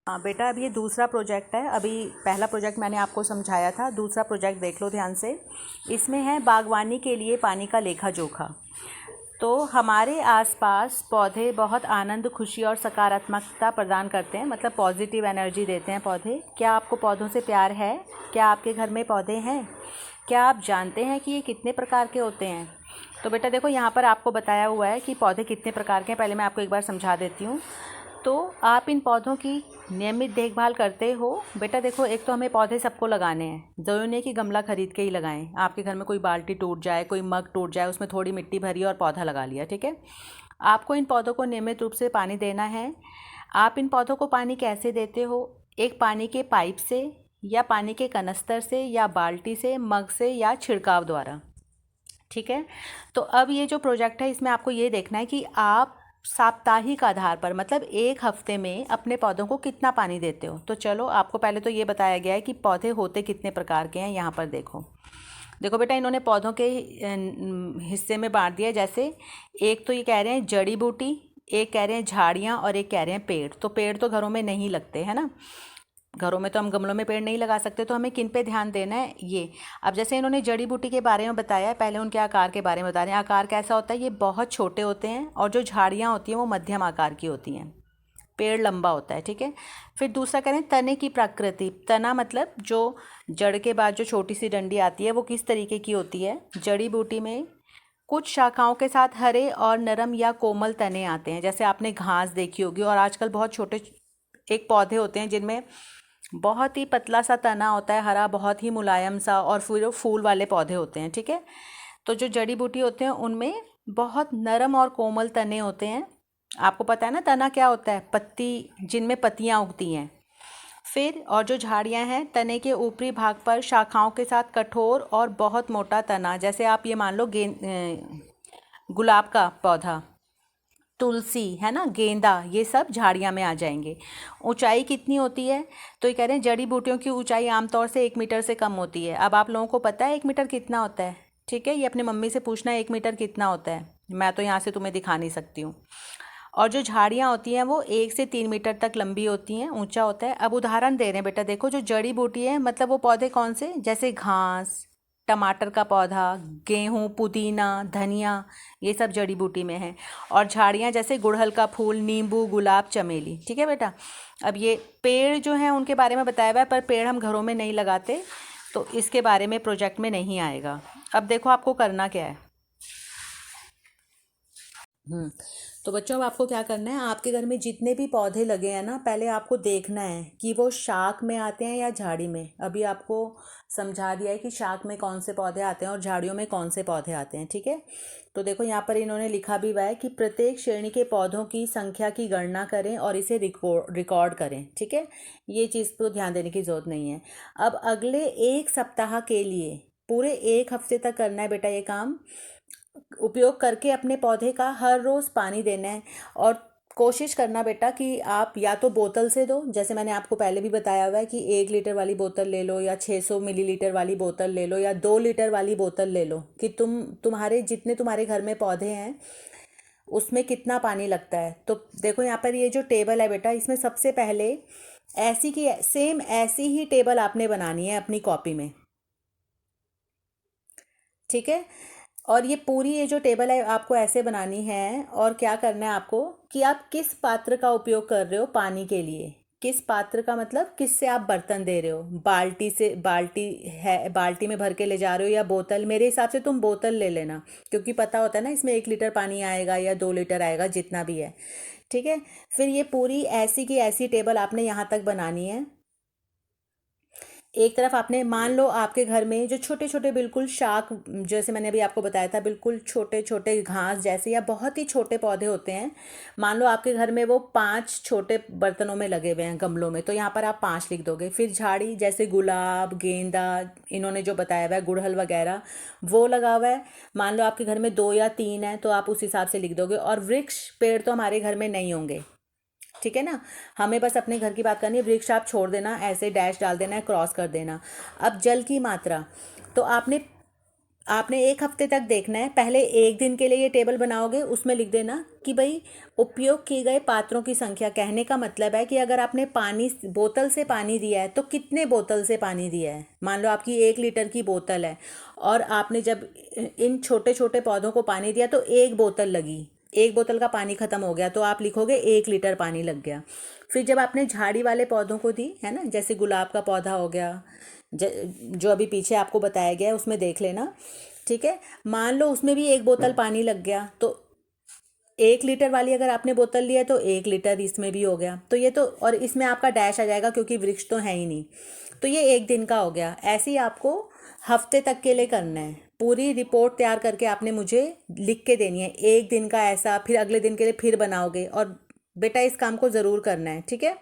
हाँ बेटा, अब ये दूसरा प्रोजेक्ट है। अभी पहला प्रोजेक्ट मैंने आपको समझाया था, दूसरा प्रोजेक्ट देख लो ध्यान से। इसमें है बागवानी के लिए पानी का लेखा जोखा। तो हमारे आसपास पौधे बहुत आनंद, खुशी और सकारात्मकता प्रदान करते हैं, मतलब पॉजिटिव एनर्जी देते हैं पौधे। क्या आपको पौधों से प्यार है? क्या आपके घर में पौधे हैं? क्या आप जानते हैं कि ये कितने प्रकार के होते हैं? तो बेटा देखो, यहाँ पर आपको बताया हुआ है कि पौधे कितने प्रकार के हैं। पहले मैं आपको एक बार समझा देती हूँ। तो आप इन पौधों की नियमित देखभाल करते हो? बेटा देखो, एक तो हमें पौधे सबको लगाने हैं, ज़रूरी नहीं कि गमला खरीद के ही लगाएं। आपके घर में कोई बाल्टी टूट जाए, कोई मग टूट जाए, उसमें थोड़ी मिट्टी भरी और पौधा लगा लिया, ठीक है। आपको इन पौधों को नियमित रूप से पानी देना है। आप इन पौधों को पानी कैसे देते हो? एक पानी के पाइप से, या पानी के कनस्तर से, या बाल्टी से, मग से, या छिड़काव द्वारा, ठीक है। तो अब ये जो प्रोजेक्ट है, इसमें आपको ये देखना है कि आप साप्ताहिक आधार पर, मतलब एक हफ्ते में अपने पौधों को कितना पानी देते हो। तो चलो, आपको पहले तो ये बताया गया है कि पौधे होते कितने प्रकार के हैं। यहाँ पर देखो देखो बेटा, इन्होंने पौधों के हिस्से में बांट दिया। जैसे एक तो ये कह रहे हैं जड़ी बूटी, एक कह रहे हैं झाड़ियाँ, और एक कह रहे हैं पेड़। तो पेड़ तो घरों में नहीं लगते है ना, घरों में तो हम गमलों में पेड़ नहीं लगा सकते। तो हमें किन पे ध्यान देना है? ये अब जैसे इन्होंने जड़ी बूटी के बारे में बताया है, पहले उनके आकार के बारे में बता रहे हैं। आकार कैसा होता है? ये बहुत छोटे होते हैं, और जो झाड़ियाँ होती हैं वो मध्यम आकार की होती हैं। पेड़ लंबा होता है, ठीक है। फिर दूसरा करें तने की प्रकृति। तना मतलब जो जड़ के बाद जो छोटी सी डंडी आती है, वो किस तरीके की होती है। जड़ी बूटी में कुछ शाखाओं के साथ हरे और नरम या कोमल तने आते हैं। जैसे आपने घास देखी होगी, और आजकल बहुत छोटे एक पौधे होते हैं जिनमें बहुत ही पतला सा तना होता है, हरा, बहुत ही मुलायम सा, और फिर वो फूल वाले पौधे होते हैं, ठीक है। तो जो जड़ी बूटी होते हैं उनमें बहुत नरम और कोमल तने होते हैं। आपको पता है ना तना क्या होता है? पत्ती, जिनमें पत्तियां उगती हैं। फिर और जो झाड़ियां हैं, तने के ऊपरी भाग पर शाखाओं के साथ कठोर और बहुत मोटा तना। जैसे आप ये मान लो गुलाब का पौधा, तुलसी है ना, गेंदा, ये सब झाड़ियाँ में आ जाएंगे। ऊंचाई कितनी होती है? तो ये कह रहे हैं जड़ी बूटियों की ऊंचाई आमतौर से 1 मीटर से कम होती है। अब आप लोगों को पता है 1 मीटर कितना होता है? ठीक है, ये अपनी मम्मी से पूछना है 1 मीटर कितना होता है। मैं तो यहाँ से तुम्हें दिखा नहीं सकती हूँ। और जो झाड़ियाँ होती हैं वो 1 से 3 मीटर तक लंबी होती हैं, ऊंचा होता है। अब उदाहरण दे रहे हैं बेटा, देखो जो जड़ी बूटी है, मतलब वो पौधे कौन से? जैसे घास, टमाटर का पौधा, गेहूँ, पुदीना, धनिया, ये सब जड़ी बूटी में है। और झाड़ियाँ जैसे गुड़हल का फूल, नींबू, गुलाब, चमेली, ठीक है बेटा। अब ये पेड़ जो हैं उनके बारे में बताया हुआ है, पर पेड़ हम घरों में नहीं लगाते, तो इसके बारे में प्रोजेक्ट में नहीं आएगा। अब देखो आपको करना क्या है। तो बच्चों, अब आपको क्या करना है, आपके घर में जितने भी पौधे लगे हैं ना, पहले आपको देखना है कि वो शाख में आते हैं या झाड़ी में। अभी आपको समझा दिया है कि शाख में कौन से पौधे आते हैं और झाड़ियों में कौन से पौधे आते हैं, ठीक है। तो देखो यहाँ पर इन्होंने लिखा भी हुआ है कि प्रत्येक श्रेणी के पौधों की संख्या की गणना करें और इसे रिकॉर्ड करें, ठीक है। ये चीज़ को ध्यान देने की ज़रूरत नहीं है। अब अगले 1 सप्ताह के लिए, पूरे 1 हफ्ते तक करना है बेटा ये काम। उपयोग करके अपने पौधे का हर रोज़ पानी देना है। और कोशिश करना बेटा कि आप या तो बोतल से दो, जैसे मैंने आपको पहले भी बताया हुआ है कि 1 लीटर वाली बोतल ले लो, या 600 मिलीलीटर वाली बोतल ले लो, या 2 लीटर वाली बोतल ले लो, कि तुम्हारे जितने तुम्हारे घर में पौधे हैं उसमें कितना पानी लगता है। तो देखो यहाँ पर ये जो टेबल है बेटा, इसमें सबसे पहले ऐसी की सेम ऐसी ही टेबल आपने बनानी है अपनी कॉपी में, ठीक है। और ये पूरी ये जो टेबल है आपको ऐसे बनानी है। और क्या करना है आपको, कि आप किस पात्र का उपयोग कर रहे हो पानी के लिए। किस पात्र का मतलब किससे आप बर्तन दे रहे हो। बाल्टी से, बाल्टी है, बाल्टी में भर के ले जा रहे हो, या बोतल। मेरे हिसाब से तुम बोतल ले लेना, क्योंकि पता होता है ना इसमें 1 लीटर पानी आएगा या 2 लीटर आएगा, जितना भी है, ठीक है। फिर ये पूरी ऐसी की ऐसी टेबल आपने यहाँ तक बनानी है। एक तरफ आपने, मान लो आपके घर में जो छोटे छोटे बिल्कुल शाख, जैसे मैंने अभी आपको बताया था, बिल्कुल छोटे छोटे घास जैसे या बहुत ही छोटे पौधे होते हैं। मान लो आपके घर में वो 5 छोटे बर्तनों में लगे हुए हैं, गमलों में, तो यहाँ पर आप 5 लिख दोगे। फिर झाड़ी जैसे गुलाब, गेंदा, इन्होंने जो बताया हुआ है, गुड़हल वगैरह, वो लगा हुआ है। मान लो आपके घर में 2 या 3 है, तो आप उस हिसाब से लिख दोगे। और वृक्ष, पेड़ तो हमारे घर में नहीं होंगे, ठीक है ना। हमें बस अपने घर की बात करनी है। वृक्ष आप छोड़ देना, ऐसे डैश डाल देना है, क्रॉस कर देना। अब जल की मात्रा, तो आपने आपने एक हफ्ते तक देखना है। पहले एक दिन के लिए ये टेबल बनाओगे, उसमें लिख देना कि भाई उपयोग किए गए पात्रों की संख्या। कहने का मतलब है कि अगर आपने पानी बोतल से पानी दिया है तो कितने बोतल से पानी दिया है। मान लो आपकी 1 लीटर की बोतल है और आपने जब इन छोटे छोटे पौधों को पानी दिया तो 1 बोतल लगी, 1 बोतल का पानी ख़त्म हो गया तो आप लिखोगे 1 लीटर पानी लग गया। फिर जब आपने झाड़ी वाले पौधों को दी है ना, जैसे गुलाब का पौधा हो गया, जो अभी पीछे आपको बताया गया है उसमें देख लेना, ठीक है। मान लो उसमें भी 1 बोतल पानी लग गया तो 1 लीटर वाली अगर आपने बोतल ली है तो 1 लीटर इसमें भी हो गया। तो ये तो, और इसमें आपका डैश आ जाएगा क्योंकि वृक्ष तो है ही नहीं। तो ये एक दिन का हो गया। ऐसे ही आपको हफ्ते तक के लिए करना है। पूरी रिपोर्ट तैयार करके आपने मुझे लिख के देनी है। एक दिन का ऐसा, फिर अगले दिन के लिए फिर बनाओगे। और बेटा इस काम को ज़रूर करना है, ठीक है।